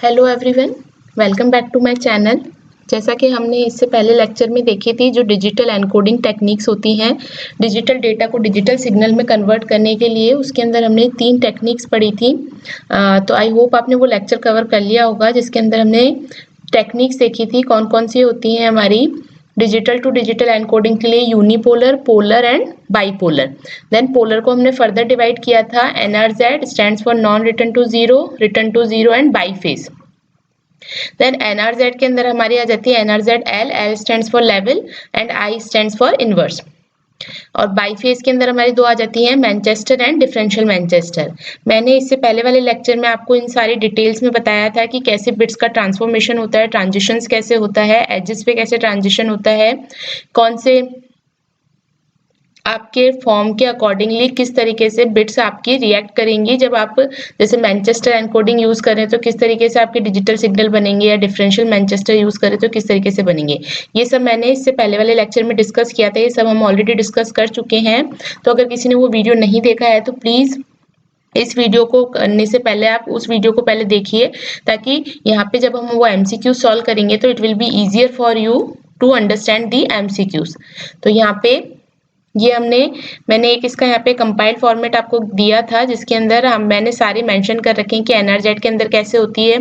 Hello everyone, welcome back to my channel. जैसा कि हमने इससे पहले लेक्चर में देखी थी, जो डिजिटल एनकोडिंग टेक्निक्स होती हैं डिजिटल डेटा को डिजिटल सिग्नल में कन्वर्ट करने के लिए, उसके अंदर हमने 3 टेक्निक्स पढ़ी थी। तो आई होप आपने वो लेक्चर कवर कर लिया होगा, जिसके अंदर हमने टेक्निक्स देखी थी कौन कौन सी होती हैं हमारी डिजिटल टू डिजिटल एनकोडिंग के लिए, unipolar, polar and bipolar. Then polar को हमने फर्दर डिवाइड किया था, NRZ stands for non return to zero, return to zero and biphase. Then NRZ के अंदर हमारी आ जाती है NRZ L stands for level and I stands for inverse. और बाईफेज के अंदर हमारी दो आ जाती हैं, मैनचेस्टर एंड डिफरेंशियल मैनचेस्टर। मैंने इससे पहले वाले लेक्चर में आपको इन सारी डिटेल्स में बताया था कि कैसे बिट्स का ट्रांसफॉर्मेशन होता है, ट्रांजिशंस कैसे होता है, एजेस पे कैसे ट्रांजिशन होता है, कौन से आपके फॉर्म के अकॉर्डिंगली किस तरीके से बिट्स आपकी रिएक्ट करेंगी। जब आप जैसे मैनचेस्टर एनकोडिंग यूज करें तो किस तरीके से आपके डिजिटल सिग्नल बनेंगे, या डिफरेंशियल मैनचेस्टर यूज करें तो किस तरीके से बनेंगे। ये सब मैंने इससे पहले वाले लेक्चर में डिस्कस किया था, ये सब हम ऑलरेडी डिस्कस कर चुके हैं। तो अगर किसी ने वो वीडियो नहीं देखा है तो प्लीज इस वीडियो को करने से पहले आप उस वीडियो को पहले देखिए, ताकि यहाँ पे जब हम वो MCQ सॉल्व करेंगे तो it will be easier for you to understand the MCQs। तो यहाँ पे ये मैंने एक इसका यहाँ पे कंपाइल फॉर्मेट आपको दिया था, जिसके अंदर मैंने सारे मेंशन कर रखे हैं कि NRZ के अंदर कैसे होती है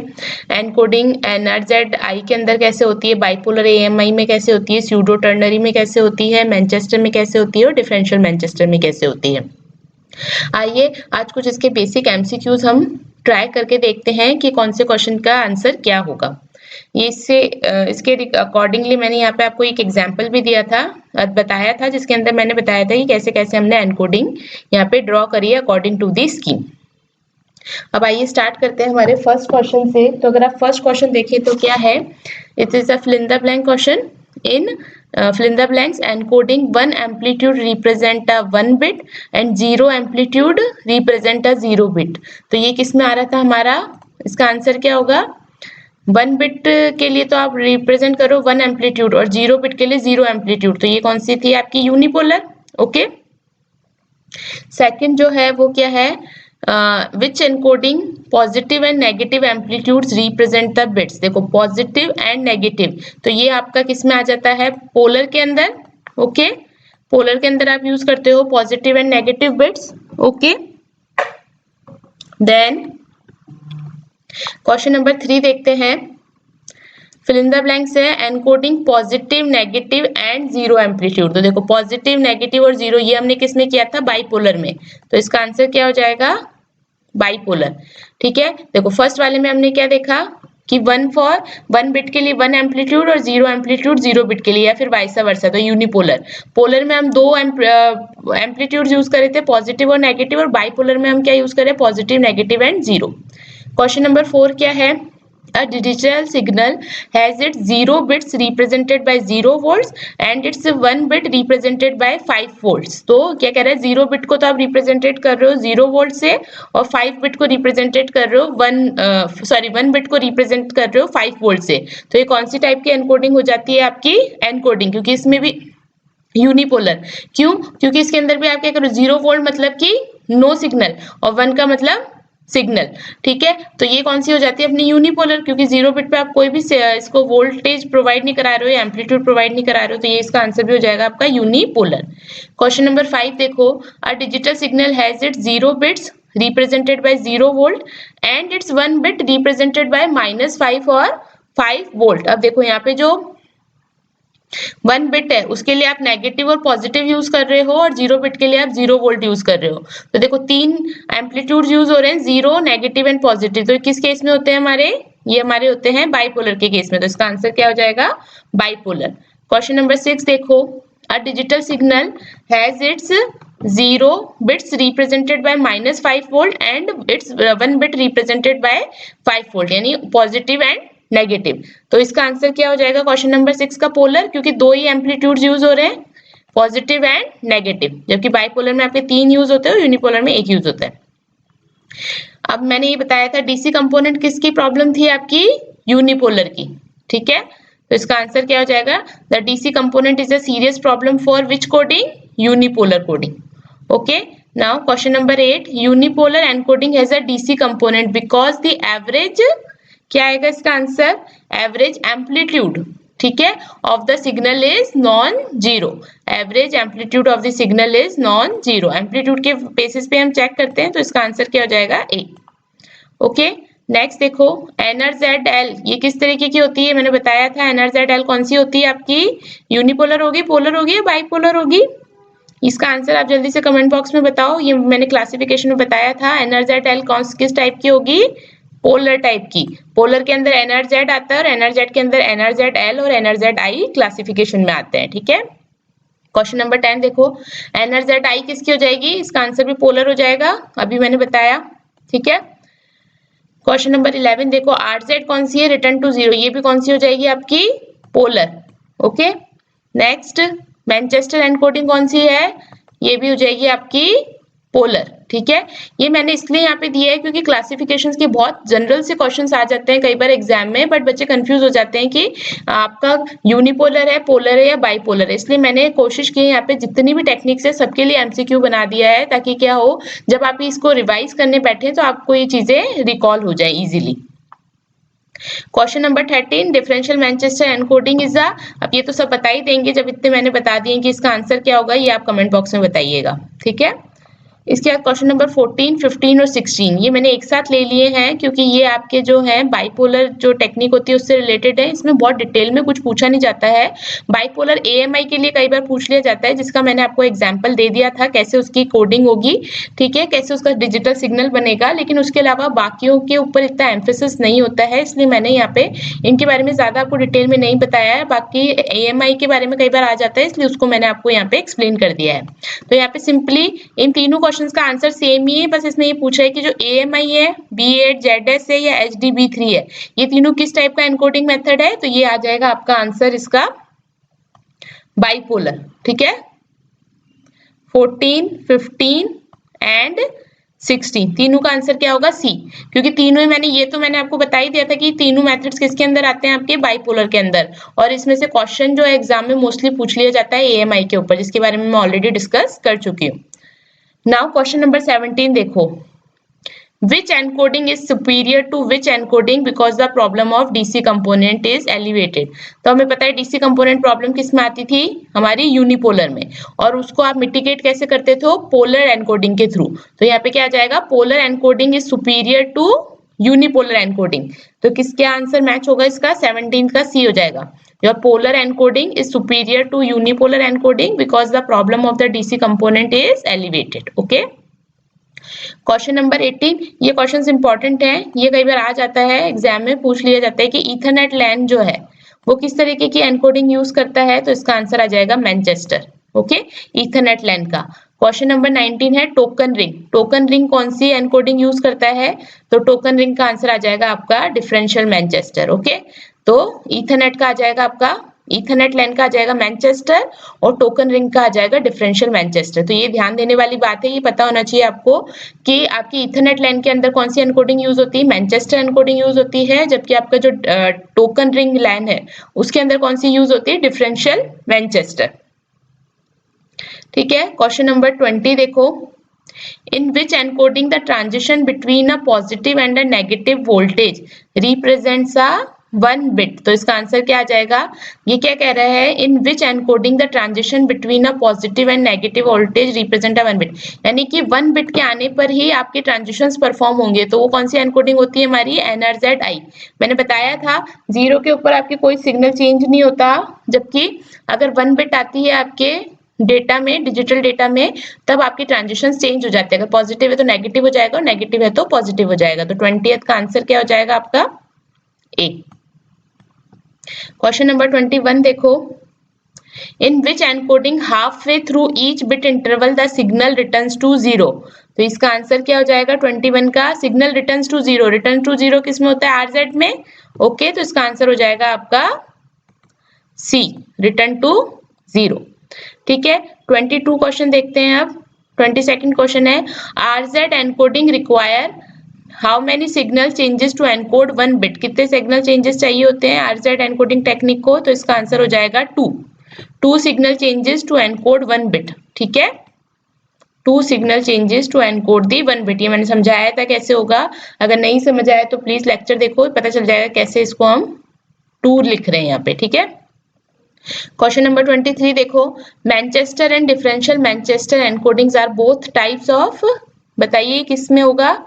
एनकोडिंग, NRZ I के अंदर कैसे होती है, बाइपोलर AMI में कैसे होती है, स्यूडो टर्नरी में कैसे होती है, मैनचेस्टर में कैसे होती है और डिफरेंशियल मैनचेस्टर में कैसे होती है। आइए आज कुछ इसके बेसिक MCQs हम ट्राई करके देखते हैं कि कौन से क्वेश्चन का आंसर क्या होगा। ये इसके अकॉर्डिंगली मैंने यहाँ पे आपको एक एग्जांपल भी दिया था, बताया था, जिसके अंदर मैंने बताया था कि कैसे कैसे हमने एनकोडिंग यहाँ पे ड्रॉ करी है अकॉर्डिंग टू दी स्कीम। अब आइए स्टार्ट करते हैं हमारे फर्स्ट क्वेश्चन से। तो अगर आप फर्स्ट क्वेश्चन देखें तो क्या है, it is a fill in the blank question. In fill in the blanks, encoding 1 amplitude represent a 1 bit and 0 amplitude represent a 0 bit। तो ये किस में आ रहा था हमारा, इसका आंसर क्या होगा। 1 बिट के लिए तो आप रिप्रेजेंट करो 1 एम्पलीट्यूड और 0 बिट के लिए 0 एम्पलीट्यूड, तो ये कौन सी थी आपकी यूनिपोलर। ओके, सेकंड जो है वो क्या है, which encoding positive and negative amplitudes represent the bits. देखो पॉजिटिव एंड नेगेटिव, तो ये आपका किस में आ जाता है, पोलर के अंदर। ओके, पोलर के अंदर आप यूज करते हो positive and negative bits. Okay, then question number 3 देखते हैं। फिल इन द ब्लैंक्स है encoding positive, negative and 0 amplitude. तो देखो पॉजिटिव, नेगेटिव और 0 ये हमने किस में किया था, बाइपोलर में। तो इसका आंसर क्या हो जाएगा, बाइपोलर। ठीक है, देखो फर्स्ट वाले में हमने क्या देखा कि 1 बिट के लिए 1 एम्पलीट्यूड और 0 एम्पलीट्यूड 0 बिट के लिए, या फिर वाइस वर्सा, तो यूनिपोलर। पोलर में हम 2 एम्पलीट्यूड यूज करे थे, पॉजिटिव और नेगेटिव, और बाइपोलर में हम क्या यूज करें, positive, negative and 0। Question number 4 क्या है, a digital signal has its 0 bits represented by 0 volts and its 1 bit represented by 5 volts। तो क्या कह रहा है, 0 बिट को तो आप रिप्रेजेंटेड कर रहे हो 0 वोल्ट से, और 5 बिट को रिप्रेजेंटेड कर रहे हो 1 बिट को रिप्रेजेंट कर रहे हो 5 वोल्ट से। तो ये कौन सी टाइप की एनकोडिंग हो जाती है आपकी, एनकोडिंग, क्योंकि इसमें भी यूनिपोलर। क्यों, क्योंकि इसके अंदर भी आप क्या करो, 0 वोल्ट मतलब कि नो सिग्नल, और 1 का मतलब सिग्नल। ठीक है, तो ये कौन सी हो जाती है अपनी यूनिपोलर, क्योंकि 0 बिट पे आप कोई भी इसको वोल्टेज प्रोवाइड नहीं करा रहे हो, एम्पलीट्यूड प्रोवाइड नहीं करा रहे हो, तो ये इसका आंसर भी हो जाएगा आपका यूनिपोलर। क्वेश्चन नंबर 5 देखो, a digital signal has its 0 bits represented by 0 volt and it's 1 bit represented by -5 और 5 वोल्ट। अब देखो यहाँ पे जो 1 बिट है उसके लिए आप नेगेटिव और पॉजिटिव यूज कर रहे हो, और 0 बिट के लिए आप 0 वोल्ट यूज कर रहे हो। तो देखो 3 एम्पलीट्यूड यूज हो रहे हैं, 0, नेगेटिव एंड पॉजिटिव। तो किस केस में होते हैं हमारे, ये हमारे होते हैं बाइपोलर के केस में। तो इसका आंसर क्या हो जाएगा, बाइपोलर। क्वेश्चन नंबर 6 देखो, a digital signal has its 0 bits represented by -5 volt and it's 1 bit represented by 5 volt, यानी पॉजिटिव एंड नेगेटिव। तो इसका आंसर क्या हो जाएगा क्वेश्चन नंबर 6 का, पोलर, क्योंकि 2 ही एम्पलीट्यूड यूज हो रहे हैं, पॉजिटिव एंड नेगेटिव, जबकि बाइपोलर में आपके 3 यूज होते हैं और यूनिपोलर में 1 यूज होता है। अब मैंने ये बताया था डीसी कंपोनेंट किसकी प्रॉब्लम थी आपकी, यूनिपोलर की। ठीक है, तो इसका आंसर क्या हो जाएगा, the DC component is a serious problem for which coding, unipolar coding. Okay, now question number 8, unipolar encoding has a DC component because the average क्या आएगा इसका आंसर? एवरेज एम्पलीट्यूड, ठीक है, of the signal is non zero. Average amplitude of the signal is non zero. Amplitude के basis पे हम check करते हैं, तो इसका आंसर क्या हो जाएगा? ए। ओके, नेक्स्ट देखो NRZL, ये किस तरीके की होती है? मैंने बताया था NRZL कौन सी होती है आपकी? यूनिपोलर होगी, पोलर होगी या बाइपोलर होगी? इसका आंसर आप जल्दी से कमेंट बॉक्स में बताओ। ये मैंने क्लासिफिकेशन में बताया था, NRZL किस टाइप की होगी? पोलर टाइप की। पोलर के अंदर NRZ आता है और NRZ के अंदर NRZL और NRZI क्लासिफिकेशन में आते हैं, ठीक है। क्वेश्चन नंबर 10 देखो, NRZI किसकी हो जाएगी? इसका आंसर भी पोलर हो जाएगा, अभी मैंने बताया, ठीक है। क्वेश्चन नंबर 11 देखो, RZ कौन सी है? रिटर्न टू जीरो, ये भी कौन सी हो जाएगी आपकी? Polar. Okay, next Manchester encoding कौन सी है? ये भी हो जाएगी आपकी पोलर, ठीक है। ये मैंने इसलिए यहाँ पे दिया है क्योंकि क्लासिफिकेशंस के बहुत जनरल से क्वेश्चंस आ जाते हैं कई बार एग्जाम में, बट बच्चे कंफ्यूज हो जाते हैं कि आपका यूनिपोलर है, पोलर है या बाइपोलर है। इसलिए मैंने कोशिश की है यहाँ पे जितनी भी टेक्निक्स है सबके लिए MCQ बना दिया है, ताकि क्या हो, जब आप इसको रिवाइज करने बैठे तो आपको ये चीजें रिकॉल हो जाए easily. Question number 13, differential Manchester encoding is a, अब ये तो सब बता ही देंगे, जब इतने मैंने बता दिए कि इसका आंसर क्या होगा, ये आप कमेंट बॉक्स में बताइएगा, ठीक है। इसके बाद क्वेश्चन नंबर 14, 15 और 16 ये मैंने एक साथ ले लिए हैं क्योंकि ये आपके जो है बाइपोलर जो टेक्निक होती है उससे रिलेटेड है। इसमें बहुत डिटेल में कुछ पूछा नहीं जाता है। बाइपोलर AMI के लिए कई बार पूछ लिया जाता है, जिसका मैंने आपको एग्जांपल दे दिया था कैसे उसकी कोडिंग होगी, ठीक है, कैसे उसका डिजिटल सिग्नल बनेगा, लेकिन उसके अलावा बाकियों के ऊपर इतना एम्फेसिस नहीं होता है, इसलिए मैंने यहाँ पे इनके बारे में ज्यादा आपको डिटेल में नहीं बताया है। बाकी AMI के बारे में कई बार आ जाता है, इसलिए उसको मैंने आपको यहाँ पे एक्सप्लेन कर दिया है। तो यहाँ पे सिंपली इन तीनों क्वेश्चंस का आंसर सेम ही है, बस इसमें ये पूछा है कि जो AMI है, B8 ZS है या HDB3 है, ये तीनों किस टाइप का एनकोडिंग मेथड है, तो ये आ जाएगा आपका आंसर इसका बाइपोलर, ठीक है। 14, 15 एंड 16 तीनों का आंसर क्या होगा? सी, क्योंकि तीनों ही मैंने आपको बता ही दिया था कि तीनों मेथड्स किसके अंदर आते हैं? आपके बाइपोलर के अंदर, और इसमें से क्वेश्चन जो है एग्जाम में मोस्टली पूछ लिया जाता है AMI के ऊपर, जिसके बारे में मैं ऑलरेडी डिस्कस कर चुकी हूँ। नाउ क्वेश्चन नंबर 17 देखो, which encoding is superior to which encoding because the problem of DC component is elevated। तो हमें पता है DC component प्रॉब्लम किस में आती थी? हमारी यूनिपोलर में, और उसको आप मिटिगेट कैसे करते थे? पोलर एनकोडिंग के थ्रू। तो यहाँ पे क्या आ जाएगा? Polar encoding is superior to unipolar encoding. तो किसके आंसर मैच होगा इसका? 17 का सी हो जाएगा। Your polar encoding is superior to unipolar encoding because the problem of the DC component is elevated. Okay. Question number 18, ये क्वेश्चन इंपॉर्टेंट है, ये कई बार आ जाता है एग्जाम में, पूछ लिया जाता है कि ईथरनेट लैन जो है वो किस तरीके की एनकोडिंग यूज करता है, तो इसका आंसर आ जाएगा मैनचेस्टर। ओके, ईथरनेट लैन का। क्वेश्चन नंबर 19 है टोकन रिंग। टोकन रिंग कौन सी एनकोडिंग यूज करता है? तो टोकन रिंग का आंसर आ जाएगा आपका डिफरेंशियल मैनचेस्टर। ओके, तो ईथरनेट का आ जाएगा आपका, ईथरनेट लैन का आ जाएगा मैनचेस्टर, और टोकन रिंग का आ जाएगा डिफरेंशियल मैनचेस्टर। तो ये ध्यान देने वाली बात है, ये पता होना चाहिए आपको कि आपकी ईथरनेट लैन के अंदर कौन सी एनकोडिंग यूज होती है? मैनचेस्टर एनकोडिंग यूज होती है, जबकि आपका जो टोकन रिंग लैन है उसके अंदर कौन सी यूज होती है? डिफरेंशियल मैनचेस्टर, ठीक है। क्वेश्चन नंबर 20 देखो, in which encoding the transition between a positive and a negative voltage represents a 1 bit। तो इसका आंसर क्या आ जाएगा? ये क्या कह रहा है? in which encoding the transition between a positive and negative voltage represent a 1 bit, यानी कि 1 बिट के आने पर ही आपके ट्रांजिशंस परफॉर्म होंगे। तो वो कौन सी एनकोडिंग होती है हमारी? NRZI। मैंने बताया था 0 के ऊपर आपके कोई सिग्नल चेंज नहीं होता, जबकि अगर 1 बिट आती है आपके डेटा में, डिजिटल डेटा में, तब आपके ट्रांजिशंस चेंज हो जाते हैं। अगर पॉजिटिव है तो नेगेटिव हो जाएगा, और नेगेटिव है तो पॉजिटिव हो जाएगा। तो 20th का आंसर क्या हो जाएगा आपका? ए। क्वेश्चन नंबर 21 देखो, in which encoding half way through each bit interval the signal returns to zero. तो इसका आंसर क्या हो जाएगा? 21 का signal returns to zero. Return to zero किस में होता है? RZ में। ओके, तो इसका आंसर हो जाएगा आपका सी, रिटर्न टू जीरो, ठीक है। 22 क्वेश्चन देखते हैं अब। 22nd क्वेश्चन है, RZ encoding require how many signal changes to encode 1 bit. कितने सिग्नल चेंजेस चाहिए होते हैं RZ एनकोडिंग टेक्निक को? तो इसका आंसर हो जाएगा 2 signal changes to encode 1 bit, ठीक है। 2 signal changes to encode the 1 bit. ये मैंने समझाया था कैसे होगा, अगर नहीं समझ आया तो प्लीज लेक्चर देखो, पता चल जाएगा कैसे इसको हम 2 लिख रहे हैं यहाँ पे, ठीक है। क्वेश्चन नंबर 23 देखो, Manchester and differential Manchester encodings are both types of, बताइए किस में होगा,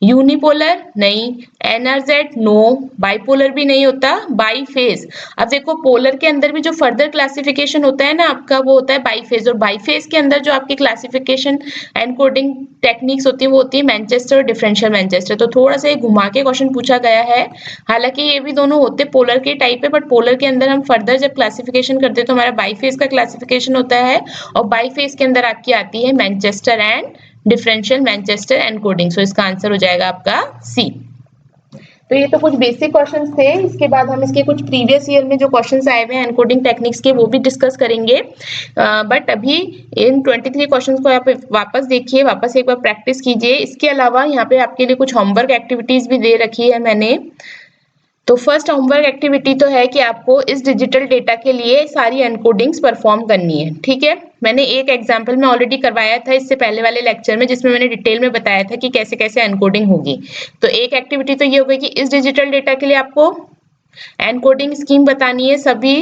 यूनिपोलर नहीं, एनआरजेड नो, बाइपोलर भी नहीं होता, बाई फेज। अब देखो पोलर के अंदर भी जो फर्दर क्लासिफिकेशन होता है ना आपका, वो होता है बाई फेज, और बाई फेज के अंदर जो आपकी क्लासिफिकेशन एनकोडिंग टेक्निक्स होती है वो होती है मैनचेस्टर और डिफरेंशियल मैनचेस्टर। तो थोड़ा सा घुमा के क्वेश्चन पूछा गया है, हालांकि ये भी दोनों होते पोलर के टाइप है, बट पोलर के अंदर हम फर्दर जब क्लासिफिकेशन करते हैं तो हमारा बाई फेज का क्लासिफिकेशन होता है, और बाई फेज के अंदर आपकी आती है Manchester and differential Manchester encoding. So इसका आंसर हो जाएगा आपका सी। तो ये तो कुछ बेसिक क्वेश्चंस थे, इसके बाद हम इसके कुछ प्रीवियस ईयर में जो क्वेश्चंस आए हुए हैं एनकोडिंग टेक्निक्स के वो भी डिस्कस करेंगे। बट अभी इन 23 क्वेश्चंस को आप वापस देखिए, वापस एक बार प्रैक्टिस कीजिए। इसके अलावा यहाँ पे आपके लिए कुछ होमवर्क एक्टिविटीज भी दे रखी है मैंने। तो फर्स्ट होमवर्क एक्टिविटी तो है कि आपको इस डिजिटल डेटा के लिए सारी एनकोडिंग्स परफॉर्म करनी है, ठीक है। मैंने एक एग्जांपल में ऑलरेडी करवाया था इससे पहले वाले लेक्चर में, जिसमें मैंने डिटेल में बताया था कि कैसे कैसे एनकोडिंग होगी। तो एक एक्टिविटी तो ये होगी कि इस डिजिटल डेटा के लिए आपको एनकोडिंग स्कीम बतानी है सभी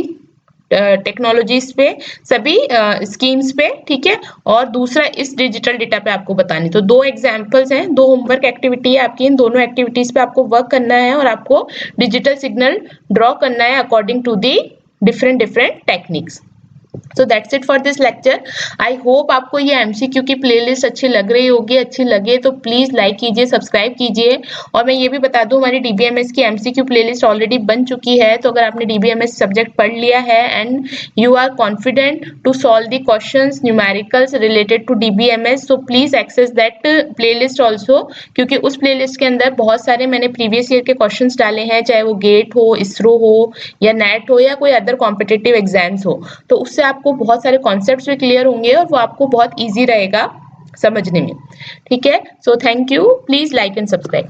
टेक्नोलॉजीज पे, सभी स्कीम्स पे, ठीक है। और दूसरा इस डिजिटल डेटा पे आपको बतानी। तो 2 एग्जांपल्स हैं, 2 होमवर्क एक्टिविटी है आपकी, इन दोनों एक्टिविटीज पे आपको वर्क करना है और आपको डिजिटल सिग्नल ड्रॉ करना है according to the different techniques. So that's it for this lecture. I hope आपको ये MCQ की प्लेलिस्ट अच्छी लग रही होगी, अच्छी लगे तो प्लीज लाइक कीजिए, सब्सक्राइब कीजिए। और मैं ये भी बता दूं हमारी DBMS की MCQ प्लेलिस्ट ऑलरेडी बन चुकी है, तो अगर आपने DBMS सब्जेक्ट पढ़ लिया है and you are confident to solve the questions numericals related to DBMS, so please access that playlist also, क्योंकि उस प्लेलिस्ट के अंदर बहुत सारे मैंने प्रीवियस ईयर के क्वेश्चंस डाले हैं, चाहे वो गेट हो, इसरो हो या नेट हो या कोई अदर कॉम्पिटिटिव एग्जाम्स हो। तो उससे आपको बहुत सारे कॉन्सेप्ट्स भी क्लियर होंगे और वो आपको बहुत इजी रहेगा समझने में, ठीक है। So thank you, please like and subscribe.